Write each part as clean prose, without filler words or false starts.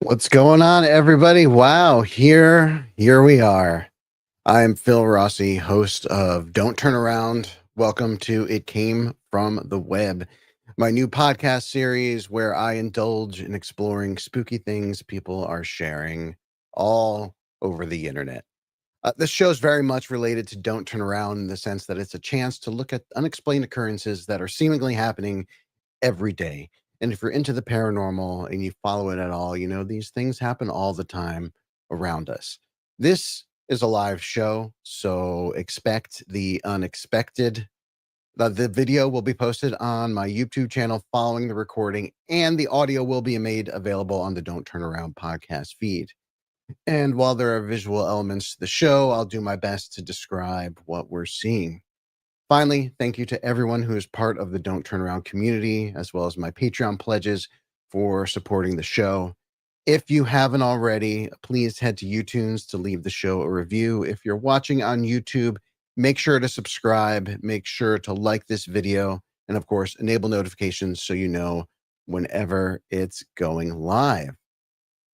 What's going on, everybody? Wow, here we are. I'm Phil Rossi, host of Don't Turn Around. Welcome to It Came from the Web, my new podcast series where I indulge in exploring spooky things people are sharing all over the internet. This show is very much related to Don't Turn Around in the sense that it's a chance to look at unexplained occurrences that are seemingly happening every day. And if you're into the paranormal and you follow it at all, you know these things happen all the time around us. This is a live show, so expect the unexpected. The video will be posted on my YouTube channel following the recording, and the audio will be made available on the Don't Turn Around podcast feed. And while there are visual elements to the show, I'll do my best to describe what we're seeing. Finally, thank you to everyone who is part of the Don't Turn Around community, as well as my Patreon pledges for supporting the show. If you haven't already, please head to YouTunes to leave the show a review. If you're watching on YouTube, make sure to subscribe, make sure to like this video, and of course, enable notifications so you know whenever it's going live.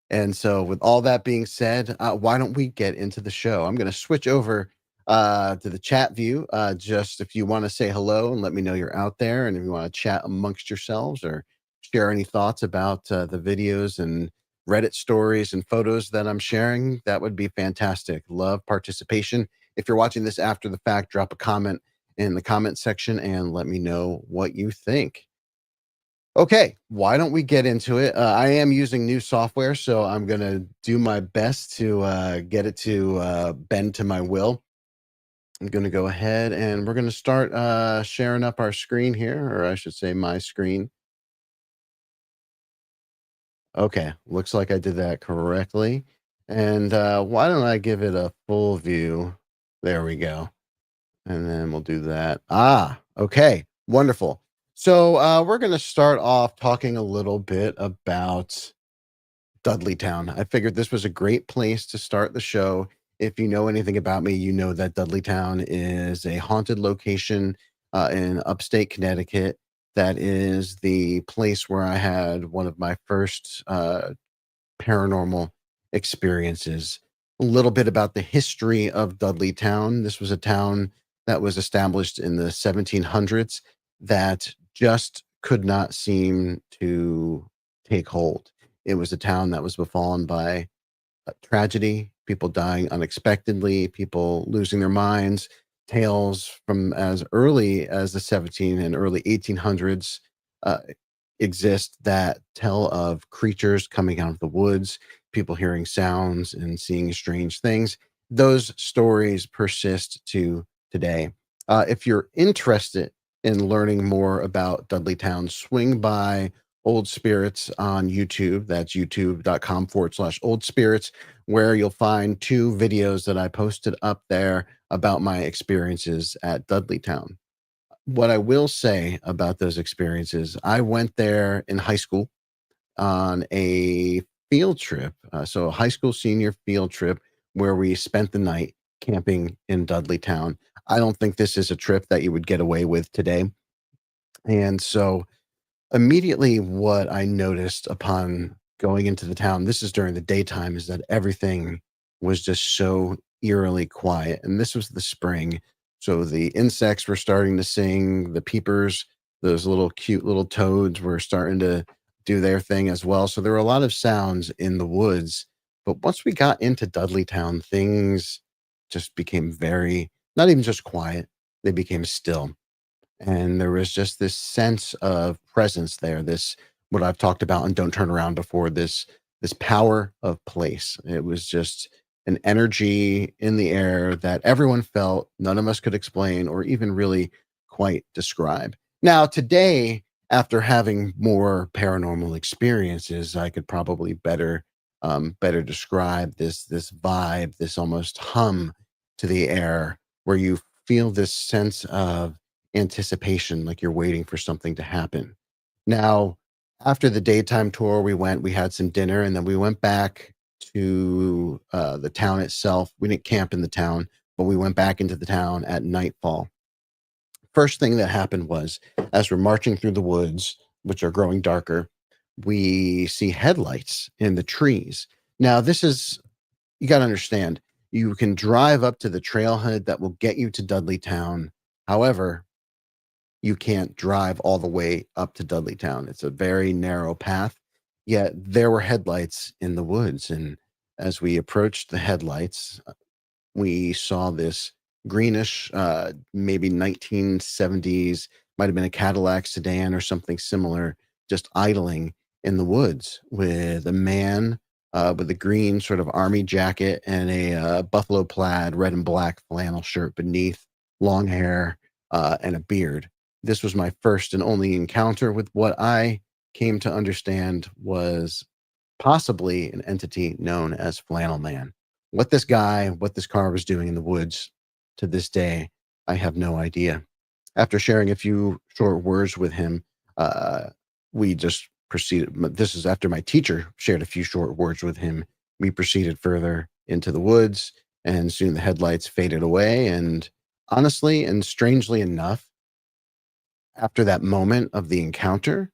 And so, with all that being said, why don't we get into the show? I'm going to switch over to the chat view. Just if you want to say hello and let me know you're out there, and if you want to chat amongst yourselves or share any thoughts about the videos and Reddit stories and photos that I'm sharing, that would be fantastic. Love participation. If you're watching this after the fact, drop a comment in the comment section and let me know what you think. Okay, why don't we get into it? I am using new software, so I'm going to do my best to get it to bend to my will. I'm going to go ahead and we're going to start sharing up our screen here, or I should say my screen. Okay, looks like I did that correctly. And why don't I give it a full view? There we go. And then we'll do that. Okay, wonderful. So we're going to start off talking a little bit about Dudleytown. I figured this was a great place to start the show. If you know anything about me, you know that Dudleytown is a haunted location in upstate Connecticut. That is the place where I had one of my first paranormal experiences. A little bit about the history of Dudleytown. This was a town that was established in the 1700s that just could not seem to take hold. It was a town that was befallen by tragedy, people dying unexpectedly, people losing their minds, tales from as early as the 17 and early 1800s uh, exist that tell of creatures coming out of the woods, people hearing sounds and seeing strange things. Those stories persist to today. If you're interested in learning more about Dudleytown, swing by Old Spirits on YouTube. That's youtube.com/old spirits, where you'll find two videos that I posted up there about my experiences at Dudleytown. What I will say about those experiences, I went there in high school on a field trip. So, a high school senior field trip where we spent the night camping in Dudleytown. I don't think this is a trip that you would get away with today. And so, immediately, what I noticed upon going into the town, this is during the daytime, is that everything was just so eerily quiet. And this was the spring. So the insects were starting to sing, the peepers, those little cute little toads were starting to do their thing as well. So there were a lot of sounds in the woods. But once we got into Dudleytown, things just became very, not even just quiet, they became still, and there was just this sense of presence there, this what I've talked about and Don't Turn Around before, this power of place. It was just an energy in the air that everyone felt, none of us could explain or even really quite describe. Now today, after having more paranormal experiences, I could probably better describe this vibe, this almost hum to the air where you feel this sense of anticipation, like you're waiting for something to happen. Now, after the daytime tour, we had some dinner, and then we went back to the town itself. We didn't camp in the town, but we went back into the town at nightfall. First thing that happened was, as we're marching through the woods, which are growing darker, we see headlights in the trees. Now, this is, you got to understand, you can drive up to the trailhead that will get you to Dudleytown. However, you can't drive all the way up to Dudleytown. It's a very narrow path, yet there were headlights in the woods. And as we approached the headlights, we saw this greenish, maybe 1970s, might have been a Cadillac sedan or something similar, just idling in the woods with a man with a green sort of army jacket and a buffalo plaid, red and black flannel shirt beneath, long hair, and a beard. This was my first and only encounter with what I came to understand was possibly an entity known as Flannel Man. What this car was doing in the woods to this day, I have no idea. After sharing a few short words with him, uh, we just proceeded. This is after my teacher shared a few short words with him. We proceeded further into the woods, and soon the headlights faded away. And honestly and strangely enough, after that moment of the encounter,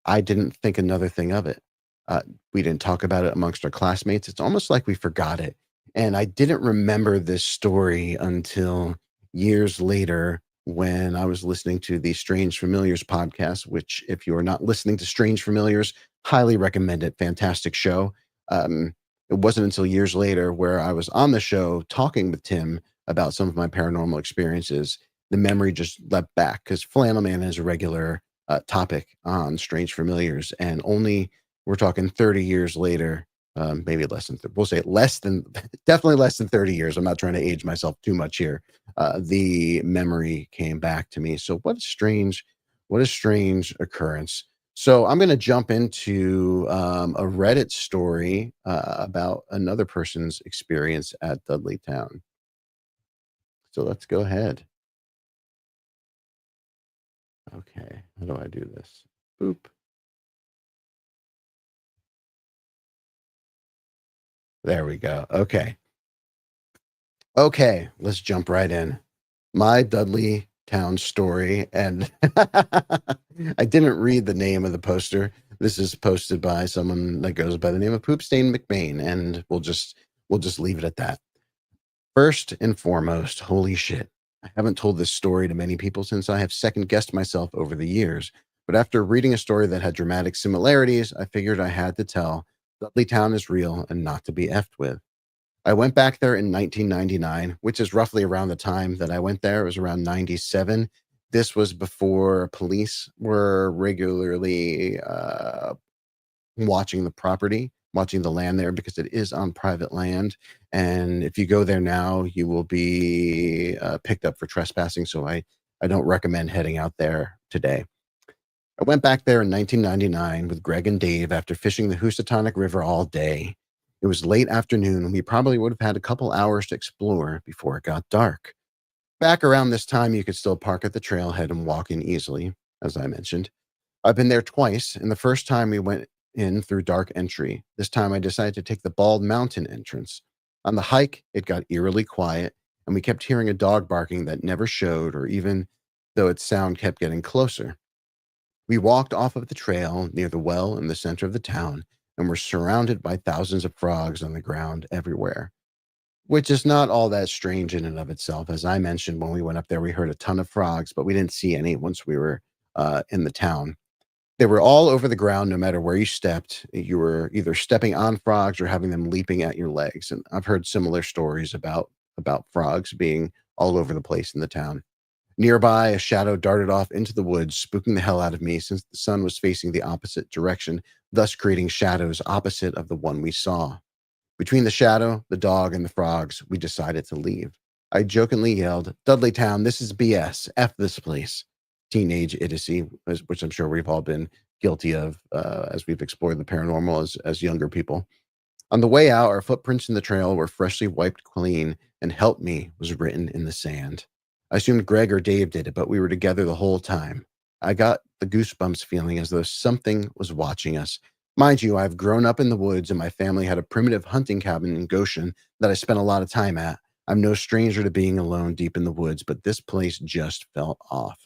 I didn't think another thing of it. Uh, we didn't talk about it amongst our classmates. It's almost like we forgot it. And I didn't remember this story until years later when I was listening to the Strange Familiars podcast, which, if you are not listening to Strange Familiars, highly recommend it. Fantastic show. It wasn't until years later where I was on the show talking with Tim about some of my paranormal experiences. The memory just leapt back because Flannel Man is a regular topic on Strange Familiars, and only we're talking 30 years later, maybe less than, we'll say less than, definitely less than 30 years. I'm not trying to age myself too much here. The memory came back to me. So what a strange occurrence. So I'm going to jump into a Reddit story about another person's experience at Dudleytown. So let's go ahead. Okay, how do I do this? Boop. There we go. Okay. Okay, let's jump right in. My Dudley Town story, and I didn't read the name of the poster. This is posted by someone that goes by the name of Poopstain McBain, and we'll just leave it at that. First and foremost, holy shit. I haven't told this story to many people since I have second guessed myself over the years. But after reading a story that had dramatic similarities, I figured I had to tell Dudley Town is real and not to be effed with. I went back there in 1999, which is roughly around the time that I went there. It was around 97. This was before police were regularly watching the property, watching the land there because it is on private land. And if you go there now, you will be picked up for trespassing. So I don't recommend heading out there today. I went back there in 1999 with Greg and Dave after fishing the Housatonic River all day. It was late afternoon, and we probably would have had a couple hours to explore before it got dark. Back around this time, you could still park at the trailhead and walk in easily, as I mentioned. I've been there twice, and the first time we went in through dark entry. This time I decided to take the Bald Mountain entrance. On the hike, it got eerily quiet, and we kept hearing a dog barking that never showed, or even though its sound kept getting closer. We walked off of the trail near the well in the center of the town and were surrounded by thousands of frogs on the ground everywhere, which is not all that strange in and of itself. As I mentioned, when we went up there, we heard a ton of frogs, but we didn't see any once we were in the town. They were all over the ground, no matter where you stepped. You were either stepping on frogs or having them leaping at your legs. And I've heard similar stories about frogs being all over the place in the town. Nearby, a shadow darted off into the woods, spooking the hell out of me since the sun was facing the opposite direction, thus creating shadows opposite of the one we saw. Between the shadow, the dog, and the frogs, we decided to leave. I jokingly yelled, Dudleytown, this is BS. F this place. Teenage idiocy, which I'm sure we've all been guilty of as we've explored the paranormal as younger people. On the way out, our footprints in the trail were freshly wiped clean, and "Help me" was written in the sand. I assumed Greg or Dave did it, but we were together the whole time. I got the goosebumps feeling as though something was watching us. Mind you, I've grown up in the woods and my family had a primitive hunting cabin in Goshen that I spent a lot of time at. I'm no stranger to being alone deep in the woods, but this place just felt off.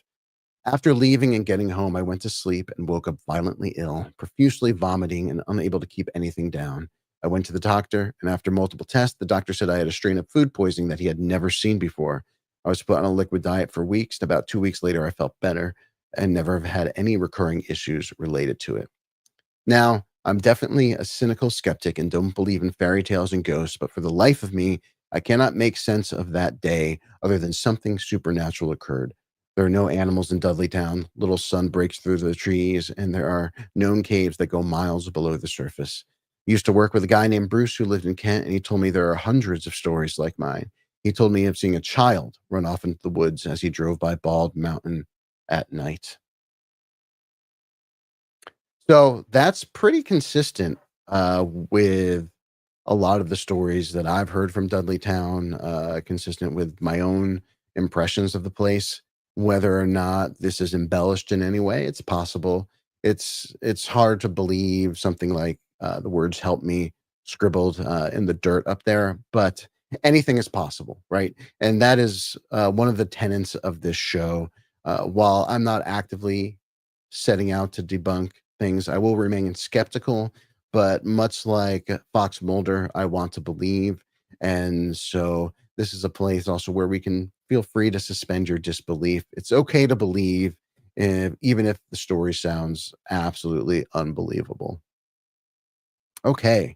After leaving and getting home, I went to sleep and woke up violently ill, profusely vomiting and unable to keep anything down. I went to the doctor, and after multiple tests, the doctor said I had a strain of food poisoning that he had never seen before. I was put on a liquid diet for weeks, and about 2 weeks later, I felt better and never have had any recurring issues related to it. Now, I'm definitely a cynical skeptic and don't believe in fairy tales and ghosts, but for the life of me, I cannot make sense of that day other than something supernatural occurred. There are no animals in Dudleytown, little sun breaks through the trees, and there are known caves that go miles below the surface. I used to work with a guy named Bruce who lived in Kent, and he told me there are hundreds of stories like mine. He told me of seeing a child run off into the woods as he drove by Bald Mountain at night. So that's pretty consistent with a lot of the stories that I've heard from Dudleytown, consistent with my own impressions of the place. Whether or not this is embellished in any way, it's possible. It's hard to believe something like the words "help me" scribbled in the dirt up there, but anything is possible, right? And that is one of the tenets of this show. While I'm not actively setting out to debunk things, I will remain skeptical, but much like Fox Mulder, I want to believe. And so this is a place also where we can feel free to suspend your disbelief. It's okay to believe, even if the story sounds absolutely unbelievable. Okay,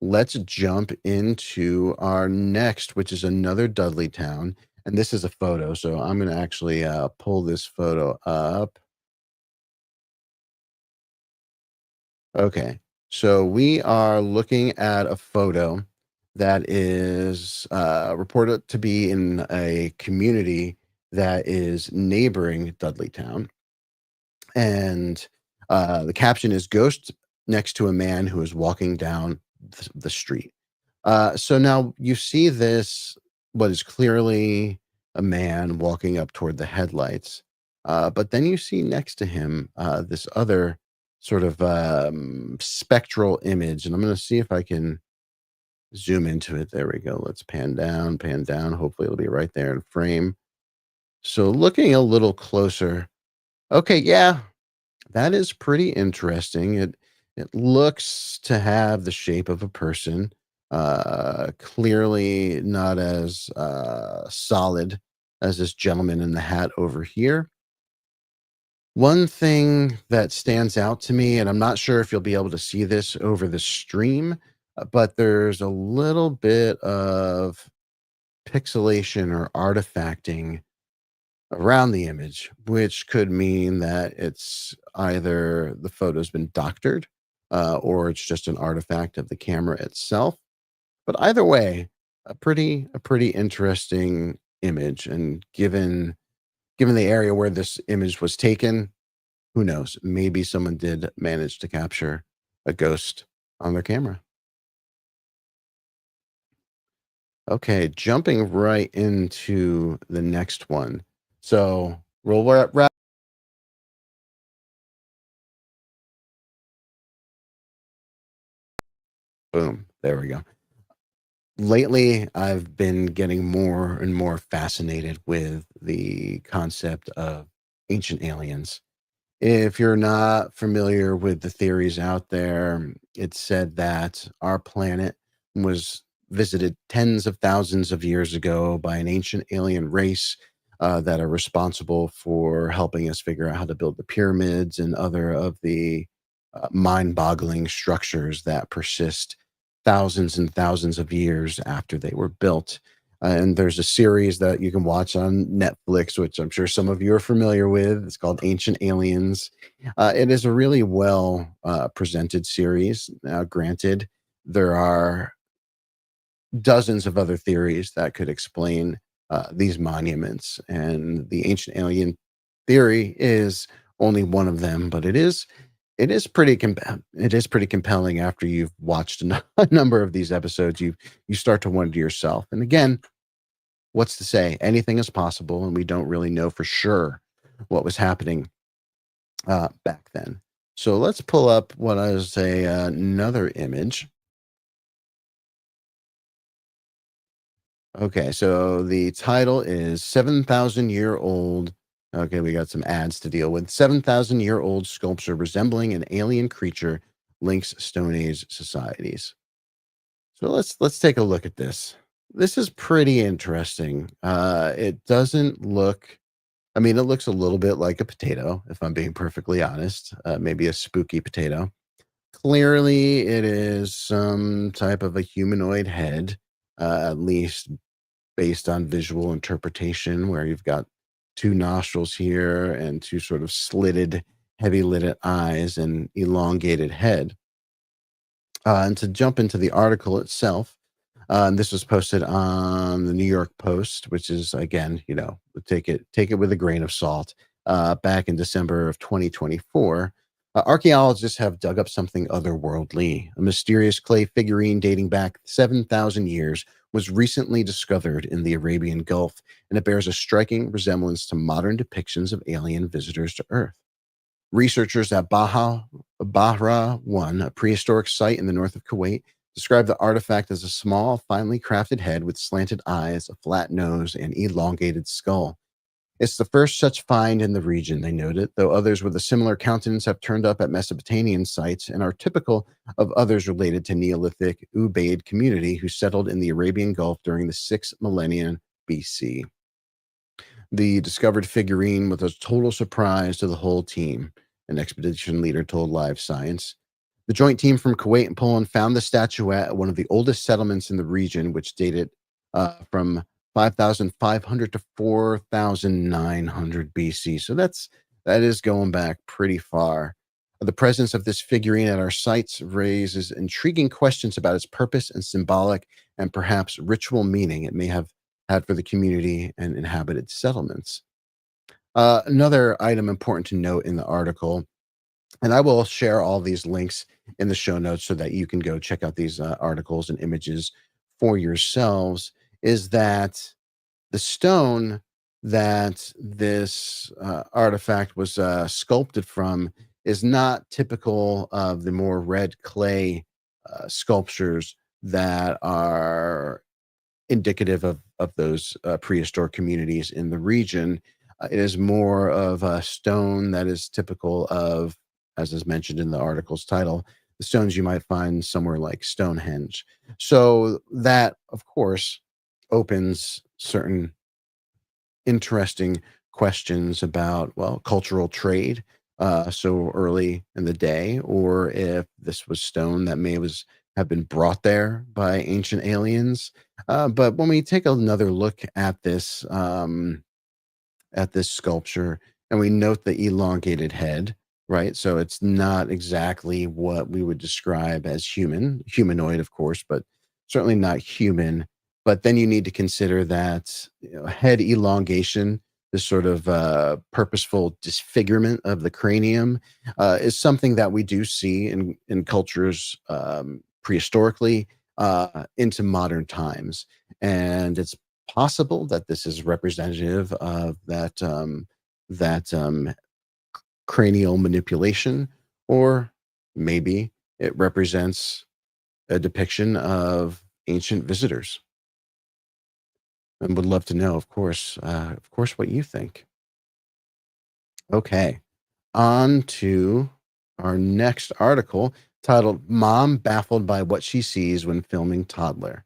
let's jump into our next, which is another Dudley town. And this is a photo. So I'm going to actually pull this photo up. Okay. So we are looking at a photo that is reported to be in a community that is neighboring Dudleytown. And the caption is Ghost next to a man who is walking down the street. So now you see this, what is clearly a man walking up toward the headlights. But then you see next to him this other sort of spectral image. And I'm going to see if I can zoom into it. There we go. Let's pan down, pan down. Hopefully, it'll be right there in frame. So, looking a little closer. Okay, yeah, that is pretty interesting. It looks to have the shape of a person. Clearly not as solid as this gentleman in the hat over here. One thing that stands out to me, and I'm not sure if you'll be able to see this over the stream, but there's a little bit of pixelation or artifacting around the image, which could mean that it's either the photo's been doctored, or it's just an artifact of the camera itself. But either way, a pretty interesting image. And given the area where this image was taken, who knows? Maybe someone did manage to capture a ghost on their camera. Okay, jumping right into the next one. So roll wrap. Boom. There we go. Lately, I've been getting more and more fascinated with the concept of ancient aliens. If you're not familiar with the theories out there, it's said that our planet was visited tens of thousands of years ago by an ancient alien race that are responsible for helping us figure out how to build the pyramids and other of the mind boggling structures that persist thousands and thousands of years after they were built. And there's a series that you can watch on Netflix, which I'm sure some of you are familiar with. It's called Ancient Aliens. It is a really well presented series. Now, granted, there are dozens of other theories that could explain these monuments, and the ancient alien theory is only one of them. But it is pretty compelling after you've watched a number of these episodes. You start to wonder yourself. And again, what's to say? Anything is possible, and we don't really know for sure what was happening back then. So let's pull up what I was another image. Okay, so the title is 7,000 Year Old Okay, we got some ads to deal with. 7,000-year-old sculpture resembling an alien creature links Stone Age societies. So let's take a look at this. This is pretty interesting. It doesn't look. I mean, it looks a little bit like a potato, if I'm being perfectly honest. Maybe a spooky potato. Clearly, it is some type of a humanoid head, at least based on visual interpretation, where you've got two nostrils here and two sort of slitted, heavy lidded eyes and elongated head. And to jump into the article itself, and this was posted on the New York Post, which is again, take it with a grain of salt. Back in December of 2024, archaeologists have dug up something otherworldly. A mysterious clay figurine dating back 7,000 years was recently discovered in the Arabian Gulf, and it bears a striking resemblance to modern depictions of alien visitors to Earth. Researchers at Bahra 1, a prehistoric site in the north of Kuwait, described the artifact as a small, finely crafted head with slanted eyes, a flat nose, and elongated skull. It's the first such find in the region, they noted, though others with a similar countenance have turned up at Mesopotamian sites and are typical of others related to Neolithic Ubaid community who settled in the Arabian Gulf during the 6th millennium BC. The discovered figurine was a total surprise to the whole team, an expedition leader told Live Science. The joint team from Kuwait and Poland found the statuette at one of the oldest settlements in the region, which dated from 5,500 to 4,900 BC. So that is going back pretty far. The presence of this figurine at our sites raises intriguing questions about its purpose and symbolic and perhaps ritual meaning it may have had for the community and inhabited settlements. Another item important to note in the article, and I will share all these links in the show notes so that you can go check out these articles and images for yourselves, is that the stone that this artifact was sculpted from is not typical of the more red clay sculptures that are indicative of those prehistoric communities in the region. It is more of a stone that is typical of, as is mentioned in the article's title, the stones you might find somewhere like Stonehenge. So that, of course, opens certain interesting questions about, well, cultural trade so early in the day, or if this was stone that have been brought there by ancient aliens. But when we take another look at this sculpture, and we note the elongated head, right? So it's not exactly what we would describe as humanoid, of course, but certainly not human. But then you need to consider that head elongation, this sort of purposeful disfigurement of the cranium, is something that we do see in cultures prehistorically into modern times, and it's possible that this is representative of that cranial manipulation, or maybe it represents a depiction of ancient visitors. And would love to know, of course, what you think. Okay, on to our next article titled "Mom Baffled by What She Sees When Filming Toddler."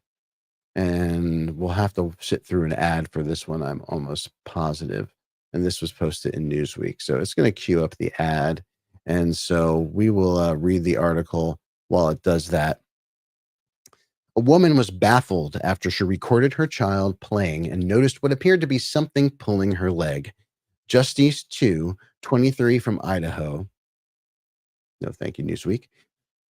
And we'll have to sit through an ad for this one, I'm almost positive. And this was posted in Newsweek. So it's going to queue up the ad. And so we will read the article while it does that. A woman was baffled after she recorded her child playing and noticed what appeared to be something pulling her leg. Justice 2, 23 from Idaho. No, thank you, Newsweek.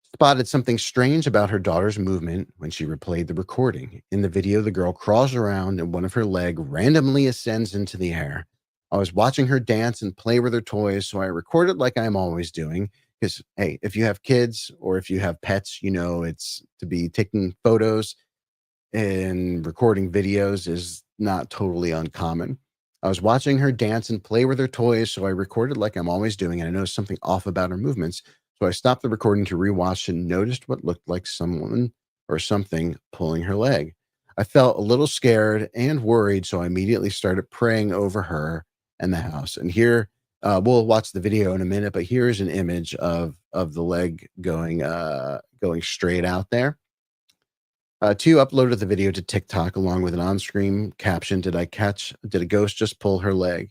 Spotted something strange about her daughter's movement when she replayed the recording. In the video, the girl crawls around and one of her leg randomly ascends into the air. I was watching her dance and play with her toys, so I recorded like I'm always doing. Because, hey, if you have kids or if you have pets, it's to be taking photos and recording videos is not totally uncommon. I was watching her dance and play with her toys, so I recorded like I'm always doing, and I noticed something off about her movements. So I stopped the recording to rewatch and noticed what looked like someone or something pulling her leg. I felt a little scared and worried, so I immediately started praying over her and the house. And here, we'll watch the video in a minute, but here's an image of the leg going straight out there. Two uploaded the video to TikTok along with an on-screen caption. Did a ghost just pull her leg?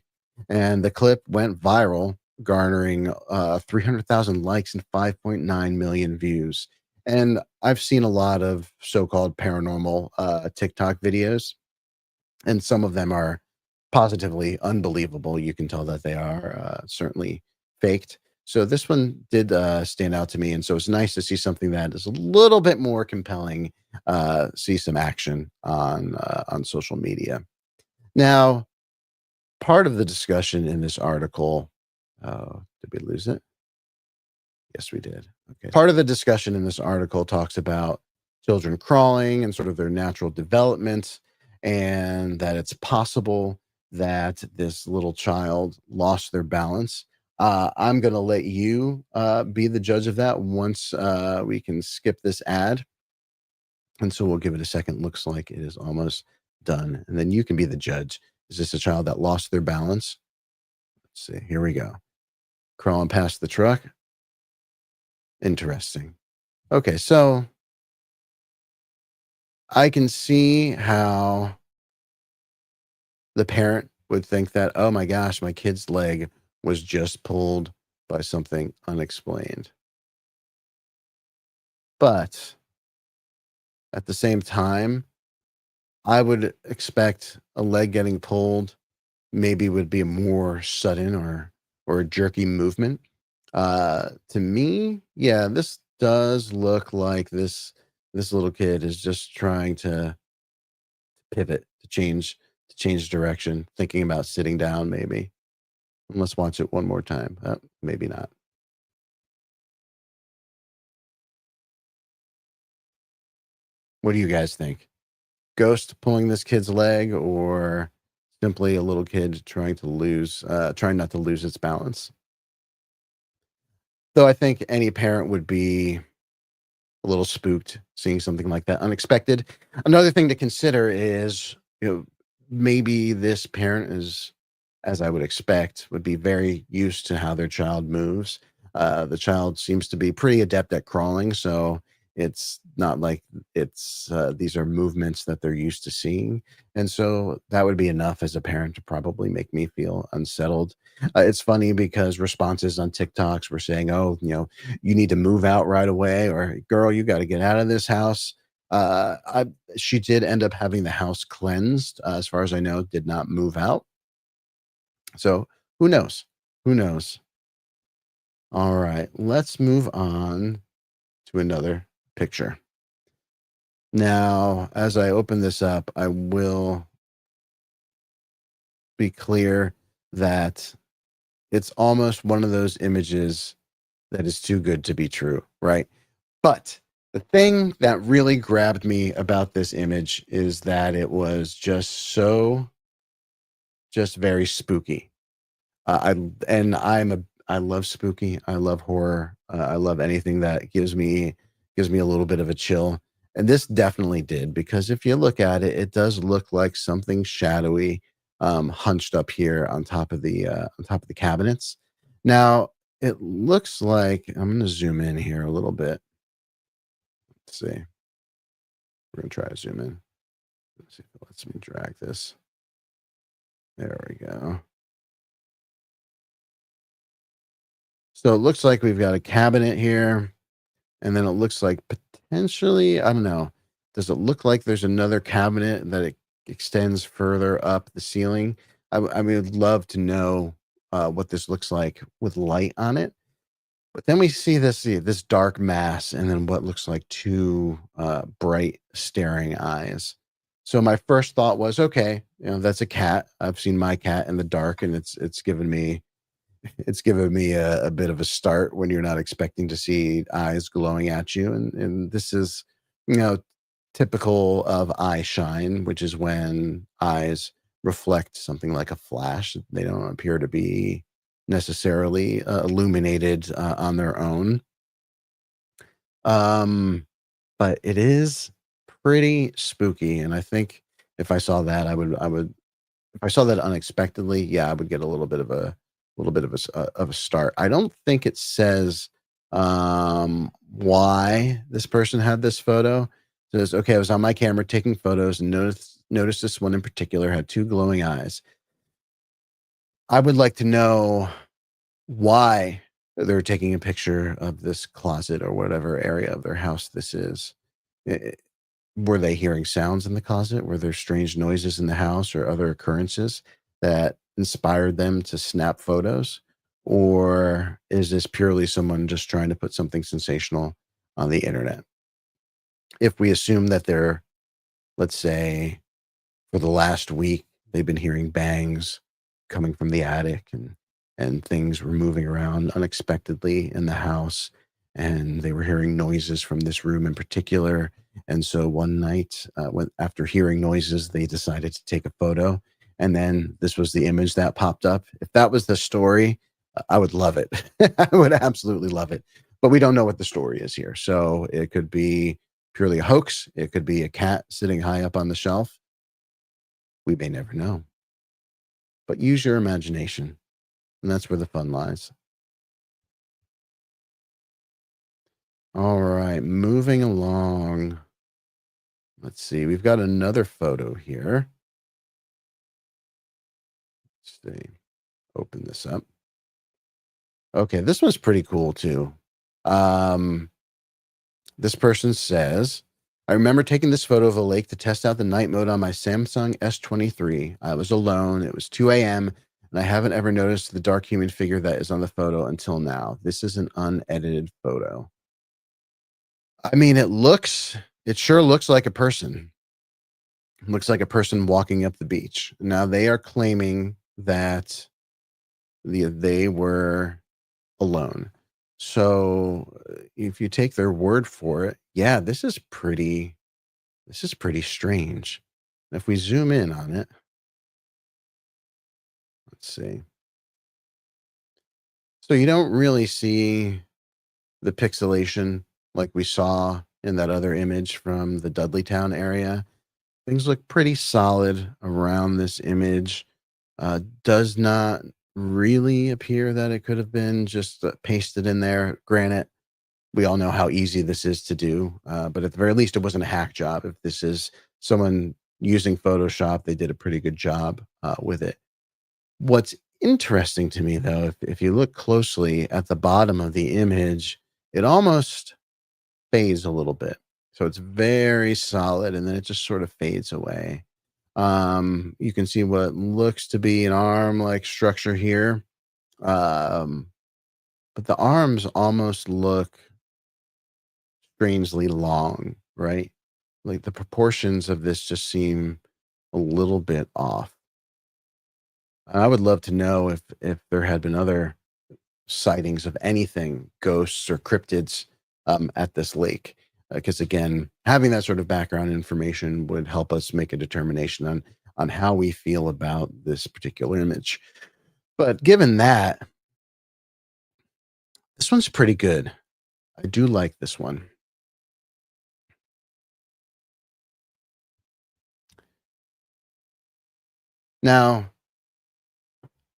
And the clip went viral, garnering 300,000 likes and 5.9 million views. And I've seen a lot of so-called paranormal TikTok videos, and some of them are positively unbelievable. You can tell that they are certainly faked. So this one did stand out to me, and so it's nice to see something that is a little bit more compelling. See some action on social media. Now, part of the discussion in this article. Oh, did we lose it? Yes, we did. Okay. Part of the discussion in this article talks about children crawling and sort of their natural development, and that it's possible that this little child lost their balance. I'm going to let you be the judge of that once we can skip this ad. And so we'll give it a second. Looks like it is almost done. And then you can be the judge. Is this a child that lost their balance? Let's see. Here we go. Crawling past the truck. Interesting. Okay, so I can see how the parent would think that, oh my gosh, my kid's leg was just pulled by something unexplained. But at the same time, I would expect a leg getting pulled maybe would be a more sudden or a jerky movement. To me, yeah, this does look like this little kid is just trying to pivot, to change direction, thinking about sitting down maybe. Let's watch it one more time. Maybe not. What do you guys think? Ghost pulling this kid's leg, or simply a little kid trying not to lose its balance? Though I think any parent would be a little spooked seeing something like that unexpected. Another thing to consider is, maybe this parent is, as I would expect, would be very used to how their child moves. The child seems to be pretty adept at crawling, so it's not like it's these are movements that they're used to seeing, and so that would be enough as a parent to probably make me feel unsettled. It's funny because responses on TikToks were saying, "Oh, you need to move out right away," or "Girl, you got to get out of this house." She did end up having the house cleansed, as far as I know, did not move out. So who knows? Who knows? All right, let's move on to another picture. Now, as I open this up, I will be clear that it's almost one of those images that is too good to be true, right? But the thing that really grabbed me about this image is that it was just very spooky. I love spooky. I love horror. I love anything that gives me a little bit of a chill. And this definitely did, because if you look at it, it does look like something shadowy, hunched up here on top of the cabinets. Now it looks like I'm going to zoom in here a little bit. Let's see. We're going to try to zoom in. Let's see if it lets me drag this. There we go. So it looks like we've got a cabinet here, and then it looks like potentially, I don't know. Does it look like there's another cabinet that it extends further up the ceiling? I would love to know what this looks like with light on it. But then we see this dark mass, and then what looks like two bright staring eyes. So my first thought was, okay, that's a cat. I've seen my cat in the dark, and it's given me a bit of a start when you're not expecting to see eyes glowing at you. And this is, you know, typical of eye shine, which is when eyes reflect something like a flash. They don't appear to be necessarily illuminated on their own. Um, but it is pretty spooky. And I think if I saw that, I would If I saw that unexpectedly, yeah, I would get a little bit of of a start. I don't think it says why this person had this photo. It says, okay, I was on my camera taking photos and noticed this one in particular had two glowing eyes. I would like to know why they're taking a picture of this closet or whatever area of their house this is. I- Were they hearing sounds in the closet? Were there strange noises in the house or other occurrences that inspired them to snap photos? Or is this purely someone just trying to put something sensational on the internet? If we assume that they're, let's say, for the last week, they've been hearing bangs coming from the attic and things were moving around unexpectedly in the house, and they were hearing noises from this room in particular. And so one night, when after hearing noises, they decided to take a photo, and then this was the image that popped up. If that was the story, I would love it. I would absolutely love it. But we don't know what the story is here, so it could be purely a hoax. It could be a cat sitting high up on the shelf. We may never know, but use your imagination, and that's where the fun lies. All right, moving along. Let's see. We've got another photo here. Let's see. Open this up. Okay, this one's pretty cool too. Um, this person says, I remember taking this photo of a lake to test out the night mode on my Samsung S23. I was alone. It was 2 a.m. and I haven't ever noticed the dark human figure that is on the photo until now. This is an unedited photo. I mean, it sure looks like a person. Looks like a person walking up the beach. Now they are claiming that they were alone. So if you take their word for it, yeah, this is pretty strange. If we zoom in on it, let's see. So you don't really see the pixelation like we saw in that other image from the Dudleytown area. Things look pretty solid around this image. Does not really appear that it could have been just pasted in there. Granted, we all know how easy this is to do, but at the very least, it wasn't a hack job. If this is someone using Photoshop, they did a pretty good job with it. What's interesting to me, though, if you look closely at the bottom of the image, it almost fades a little bit. So it's very solid, and then it just sort of fades away. You can see what looks to be an arm-like structure here, um, but the arms almost look strangely long, right? Like, the proportions of this just seem a little bit off. I would love to know if there had been other sightings of anything, ghosts or cryptids, at this lake. Because again, having that sort of background information would help us make a determination on how we feel about this particular image. But given that, this one's pretty good. I do like this one. Now,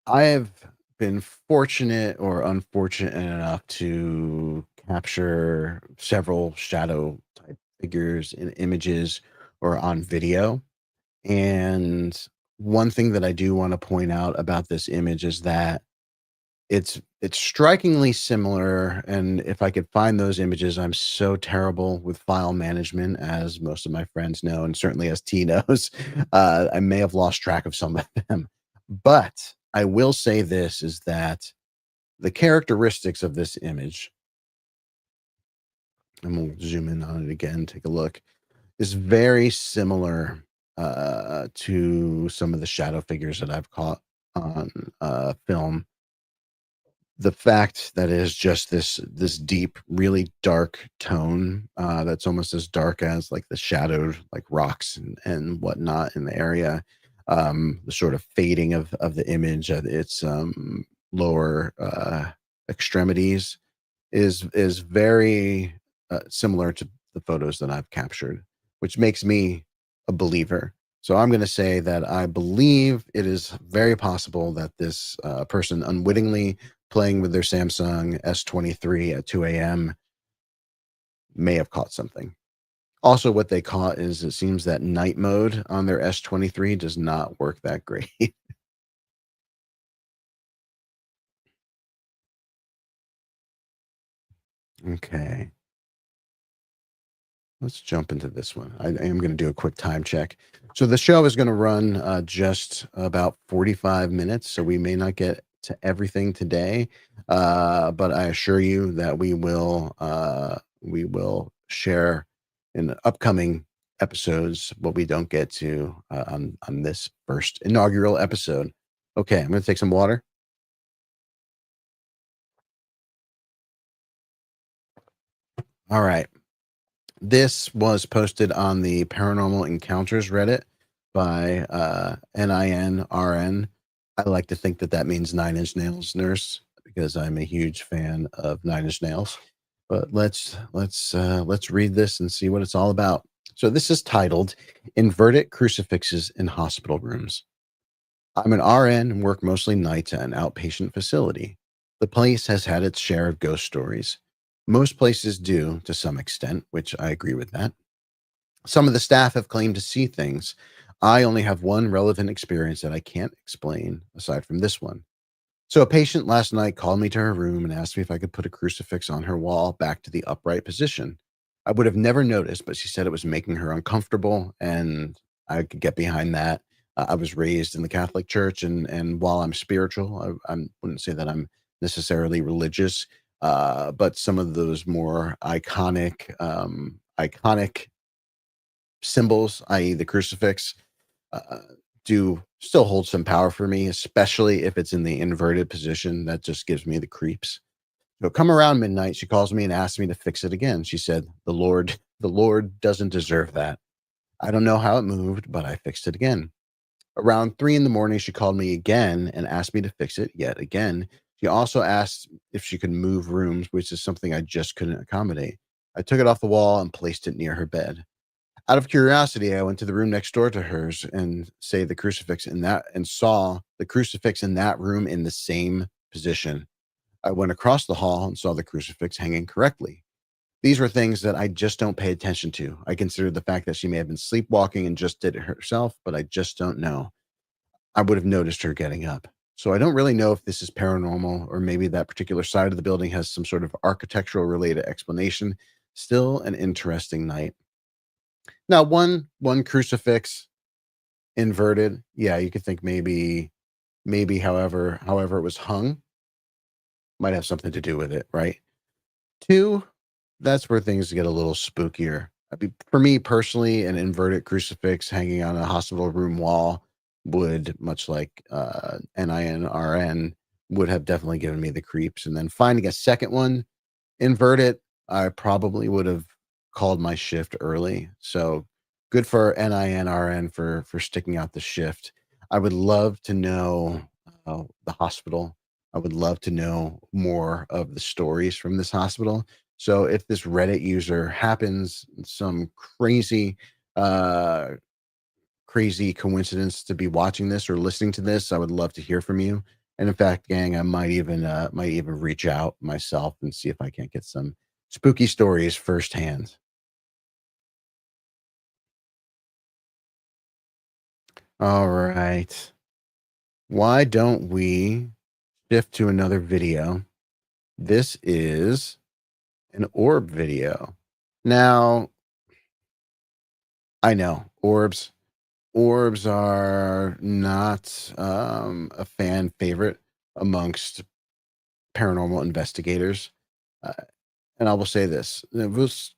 I have been fortunate or unfortunate enough to capture several shadow type figures in images or on video. And one thing that I do want to point out about this image is that it's strikingly similar. And if I could find those images, I'm so terrible with file management, as most of my friends know, and certainly as T knows. I may have lost track of some of them. But I will say this is that the characteristics of this image, and we'll zoom in on it again, take a look, is very similar to some of the shadow figures that I've caught on film. The fact that it is just this deep, really dark tone that's almost as dark as like the shadowed like rocks and whatnot in the area. The sort of fading of the image at its lower extremities is very similar to the photos that I've captured, which makes me a believer. So I'm going to say that I believe it is very possible that this person unwittingly playing with their Samsung S23 at 2 a.m. may have caught something. Also, what they caught is it seems that night mode on their S23 does not work that great. Okay. Let's jump into this one. I am going to do a quick time check. So the show is going to run just about 45 minutes. So we may not get to everything today, but I assure you that we will share in the upcoming episodes what we don't get to on this first inaugural episode. Okay, I'm going to take some water. All right. This was posted on the Paranormal Encounters Reddit by NINRN. I like to think that that means Nine Inch Nails nurse because I'm a huge fan of Nine Inch Nails. But let's read this and see what it's all about. So this is titled "Inverted Crucifixes in Hospital Rooms." I'm an RN and work mostly nights at an outpatient facility. The place has had its share of ghost stories. Most places do to some extent, which I agree with that. Some of the staff have claimed to see things. I only have one relevant experience that I can't explain aside from this one. So, a patient last night called me to her room and asked me if I could put a crucifix on her wall back to the upright position. I would have never noticed, but she said it was making her uncomfortable, and I could get behind that. I was raised in the Catholic Church, and while I'm spiritual, I wouldn't say that I'm necessarily religious, but some of those more iconic symbols, i.e., the crucifix, uh, do still hold some power for me, especially if it's in the inverted position. That just gives me the creeps. So come around midnight, she calls me and asks me to fix it again. She said, the Lord doesn't deserve that. I don't know how it moved, but I fixed it again. Around 3 in the morning, she called me again and asked me to fix it yet again. She also asked if she could move rooms, which is something I just couldn't accommodate. I took it off the wall and placed it near her bed. Out of curiosity, I went to the room next door to hers and say the crucifix in that and saw the crucifix in that room in the same position. I went across the hall and saw the crucifix hanging correctly. These were things that I just don't pay attention to. I considered the fact that she may have been sleepwalking and just did it herself, but I just don't know. I would have noticed her getting up. So I don't really know if this is paranormal or maybe that particular side of the building has some sort of architectural related explanation. Still an interesting night. Now, one crucifix inverted, yeah, you could think maybe however it was hung might have something to do with it, right? Two, that's where things get a little spookier. I mean, for me personally, an inverted crucifix hanging on a hospital room wall would, much like NINRN, would have definitely given me the creeps. And then finding a second one invert it, I probably would have called my shift early. So good for NINRN for sticking out the shift. I would love to know the hospital. I would love to know more of the stories from this hospital. So if this Reddit user happens some uh crazy coincidence to be watching this or listening to this, I would love to hear from you. And in fact, gang, I might even reach out myself and see if I can't get some spooky stories firsthand. All right. Why don't we shift to another video? This is an orb video. Now, I know orbs are not a fan favorite amongst paranormal investigators. Uh, and I will say this: it was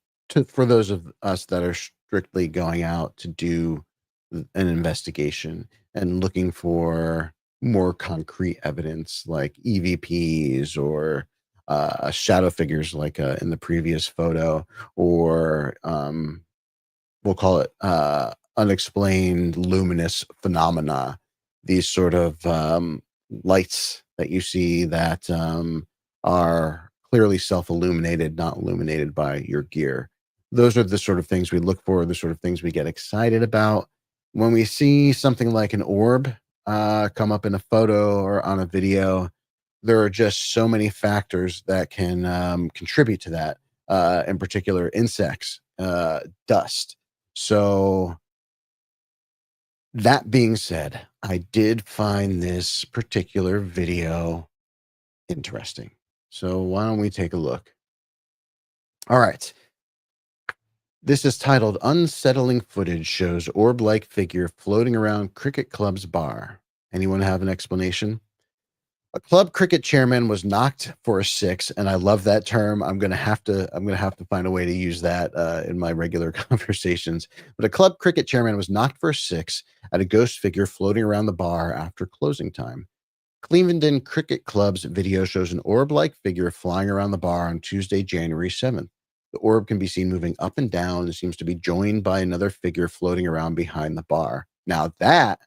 for those of us that are strictly going out to do an investigation and looking for more concrete evidence, like EVPs or shadow figures, like in the previous photo, or we'll call it unexplained luminous phenomena. These sort of lights that you see that are clearly self illuminated, not illuminated by your gear. Those are the sort of things we look for, the sort of things we get excited about. when we see something like an orb come up in a photo or on a video, there are just so many factors that can contribute to that. In particular, insects, dust. So that being said, I did find this particular video interesting. So why don't we take a look? All right. This is titled Unsettling Footage Shows Orb Like Figure Floating Around Cricket Club's Bar. Anyone have an explanation? A club cricket chairman was knocked for a six, and I love that term. I'm gonna have to find a way to use that in my regular conversations. But a club cricket chairman was knocked for a six at a ghost figure floating around the bar after closing time. Cleveland Cricket Club's video shows an orb like figure flying around the bar on Tuesday, January 7th. The orb can be seen moving up and down and seems to be joined by another figure floating around behind the bar. Now that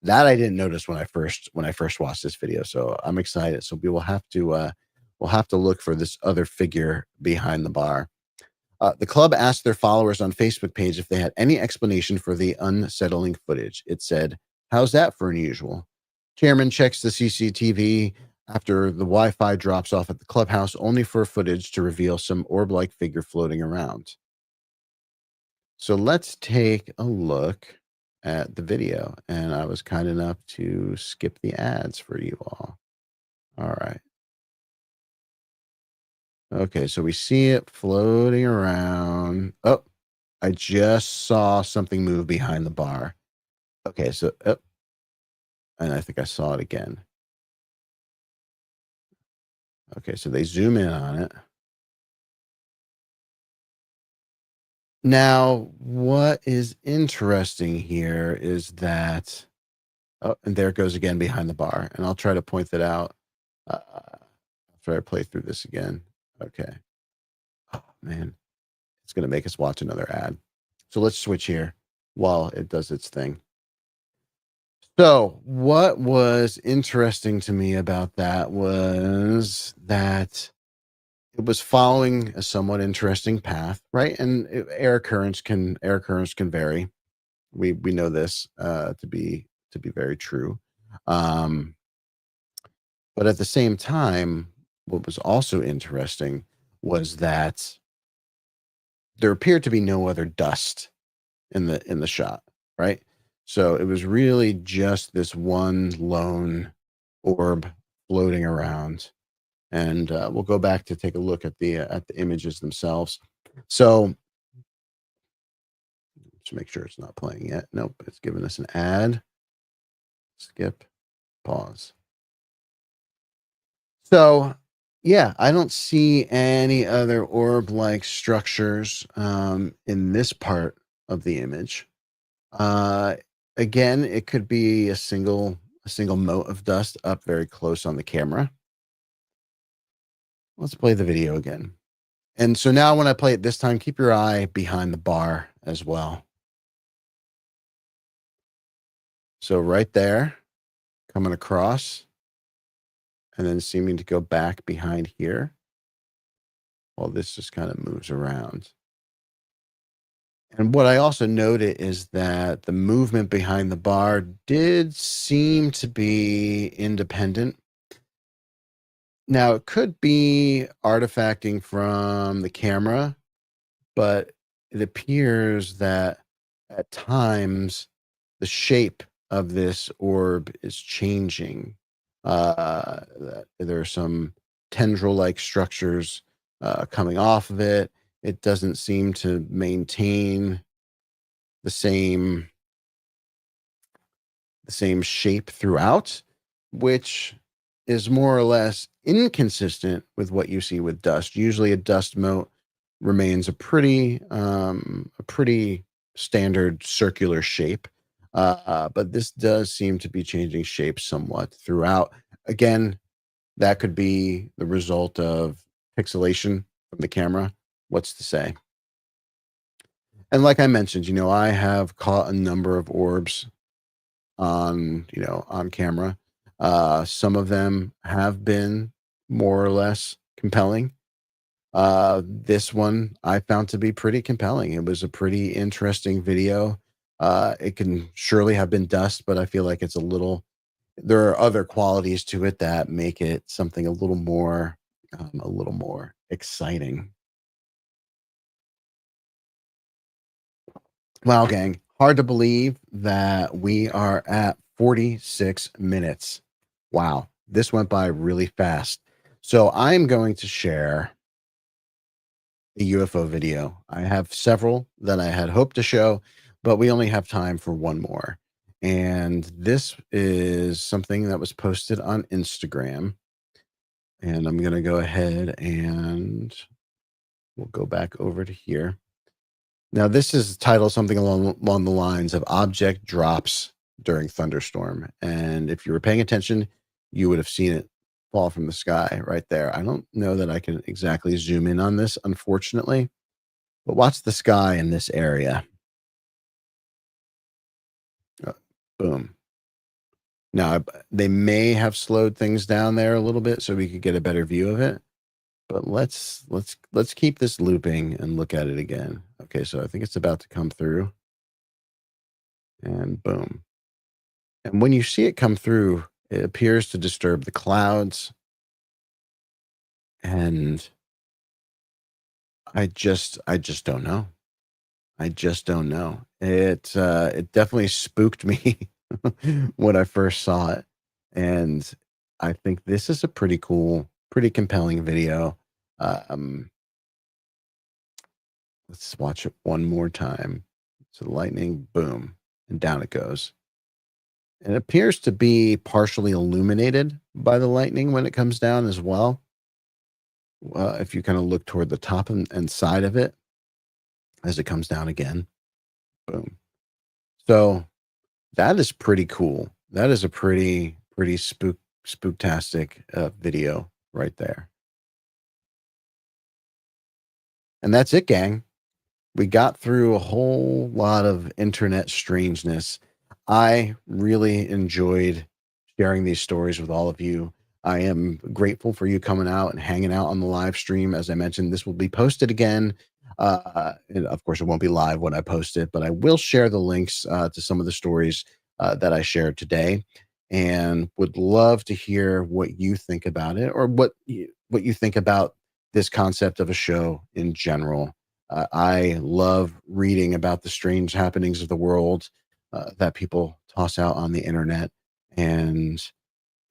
I didn't notice when I first watched this video, so I'm excited. So we'll have to look for this other figure behind the bar. The club asked their followers on Facebook page if they had any explanation for the unsettling footage. It said, "How's that for unusual?" Chairman checks the CCTV after the Wi-Fi drops off at the clubhouse, only for footage to reveal some orb-like figure floating around. So let's take a look at the video. And I was kind enough to skip the ads for you all. All right. Okay, so we see it floating around. Oh, I just saw something move behind the bar. Okay, so and I think I saw it again. Okay, so they zoom in on it. Now, what is interesting here is that, oh, and there it goes again behind the bar. And I'll try to point that out after I play through this again. Okay. Oh, man, it's going to make us watch another ad. So let's switch here while it does its thing. So, what was interesting to me about that was that it was following a somewhat interesting path, right? And air currents can vary. We know this to be very true. Um, but at the same time, what was also interesting was that there appeared to be no other dust in the shot, right? So it was really just this one lone orb floating around, and we'll go back to take a look at the images themselves. So let's make sure it's not playing yet. Nope, it's giving us an ad. Skip, pause. So, yeah, I don't see any other orb-like structures in this part of the image. Uh, Again, it could be a single mote of dust up very close on the camera. Let's play the video again. And so now when I play it this time, keep your eye behind the bar as well. So right there, coming across, and then seeming to go back behind here while this just kind of moves around. And what I also noted is that the movement behind the bar did seem to be independent. Now, it could be artifacting from the camera, but it appears that at times the shape of this orb is changing. There are some tendril like structures coming off of it. It doesn't seem to maintain the same the same shape throughout, which is more or less inconsistent with what you see with dust. Usually, a dust mote remains a pretty standard circular shape, but this does seem to be changing shape somewhat throughout. Again, that could be the result of pixelation from the camera. What's to say? And like I mentioned, I have caught a number of orbs on camera. Some of them have been more or less compelling. This one I found to be pretty compelling. It was a pretty interesting video. It can surely have been dust, but I feel like it's a little there are other qualities to it that make it something a little more exciting. Wow, gang, hard to believe that we are at 46 minutes. Wow, this went by really fast. So I'm going to share a UFO video. I have several that I had hoped to show, but we only have time for one more. And this is something that was posted on Instagram. And I'm going to go ahead and we'll go back over to here. Now, this is titled something along the lines of object drops during thunderstorm. And if you were paying attention, you would have seen it fall from the sky right there. I don't know that I can exactly zoom in on this, unfortunately, but watch the sky in this area. Uh, Boom. Now, they may have slowed things down there a little bit so we could get a better view of it. But let's keep this looping and look at it again. Okay, so I think it's about to come through, and boom. And when you see it come through, it appears to disturb the clouds, and I just don't know. I just don't know. It definitely spooked me when I first saw it, and I think this is a pretty cool, pretty compelling video. Um, let's watch it one more time. So the lightning, boom, and down it goes. It appears to be partially illuminated by the lightning when it comes down as well. If you kind of look toward the top and side of it as it comes down again, boom. So that is pretty cool. That is a pretty spooktastic video right there. And that's it, gang. We got through a whole lot of internet strangeness. I really enjoyed sharing these stories with all of you. I am grateful for you coming out and hanging out on the live stream. As I mentioned, this will be posted again. And of course, it won't be live when I post it, but I will share the links to some of the stories that I shared today, and would love to hear what you think about it, or what you think about this concept of a show in general. I love reading about the strange happenings of the world that people toss out on the internet. And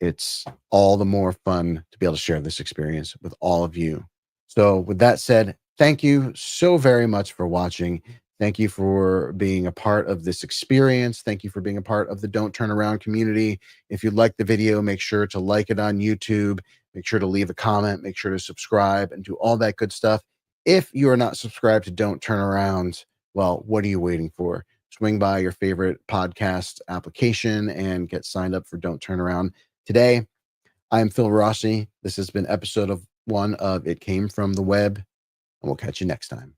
it's all the more fun to be able to share this experience with all of you. So, with that said, thank you so very much for watching. Thank you for being a part of this experience. Thank you for being a part of the Don't Turn Around community. If you like the video, make sure to like it on YouTube. Make sure to leave a comment. Make sure to subscribe and do all that good stuff. If you are not subscribed to Don't Turn Around, well, what are you waiting for? Swing by your favorite podcast application and get signed up for Don't Turn Around. Today, I am Phil Rossi. This has been episode of 1 of It Came From the Web, and we'll catch you next time.